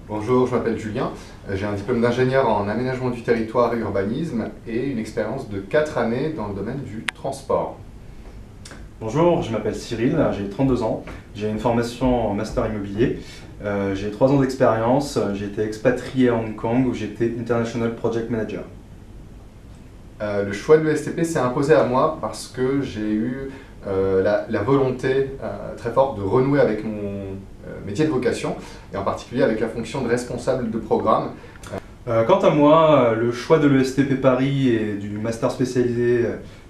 Bonjour, je m'appelle Julien. J'ai un diplôme d'ingénieur en aménagement du territoire et urbanisme et une expérience de 4 années dans le domaine du transport. Bonjour, je m'appelle Cyril, j'ai 32 ans, j'ai une formation en master immobilier, j'ai 3 ans d'expérience, j'ai été expatrié à Hong Kong où j'étais International Project Manager. Le choix de l'ESTP s'est imposé à moi parce que j'ai eu la volonté très forte de renouer avec mon métier de vocation et en particulier avec la fonction de responsable de programme. Quant à moi, le choix de l'ESTP Paris et du master spécialisé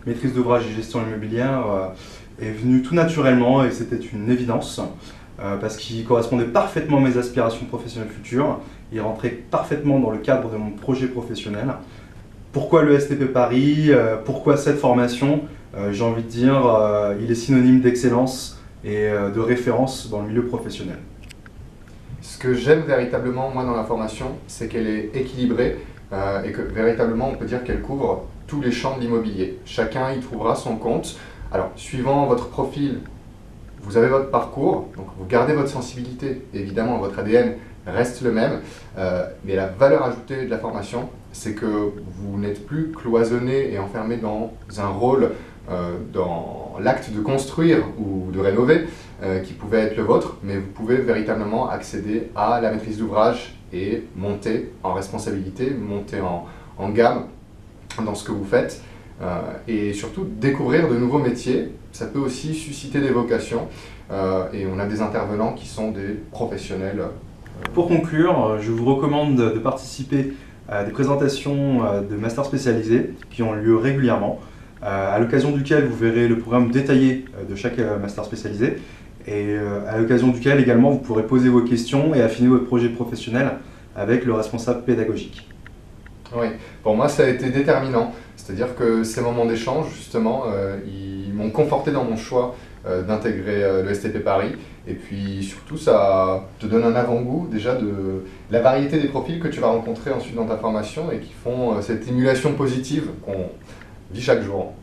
maîtrise d'ouvrage et gestion immobilière est venu tout naturellement et c'était une évidence parce qu'il correspondait parfaitement à mes aspirations professionnelles futures, il rentrait parfaitement dans le cadre de mon projet professionnel. Pourquoi le STP Paris? Pourquoi cette formation? J'ai envie de dire, il est synonyme d'excellence et de référence dans le milieu professionnel. Ce que j'aime véritablement, moi, dans la formation, c'est qu'elle est équilibrée et que véritablement, on peut dire qu'elle couvre tous les champs de l'immobilier. Chacun y trouvera son compte. Alors, suivant votre profil, vous avez votre parcours, donc vous gardez votre sensibilité, évidemment, votre ADN reste le même, mais la valeur ajoutée de la formation, c'est que vous n'êtes plus cloisonné et enfermé dans un rôle, dans l'acte de construire ou de rénover, qui pouvait être le vôtre, mais vous pouvez véritablement accéder à la maîtrise d'ouvrage et monter en responsabilité, monter en gamme dans ce que vous faites. Et surtout découvrir de nouveaux métiers. Ça peut aussi susciter des vocations et on a des intervenants qui sont des professionnels. Pour conclure, je vous recommande de participer à des présentations de masters spécialisés qui ont lieu régulièrement, à l'occasion duquel vous verrez le programme détaillé de chaque master spécialisé et à l'occasion duquel également vous pourrez poser vos questions et affiner votre projet professionnel avec le responsable pédagogique. Oui, pour moi ça a été déterminant, c'est-à-dire que ces moments d'échange justement, ils m'ont conforté dans mon choix d'intégrer le STP Paris et puis surtout ça te donne un avant-goût déjà de la variété des profils que tu vas rencontrer ensuite dans ta formation et qui font cette émulation positive qu'on vit chaque jour.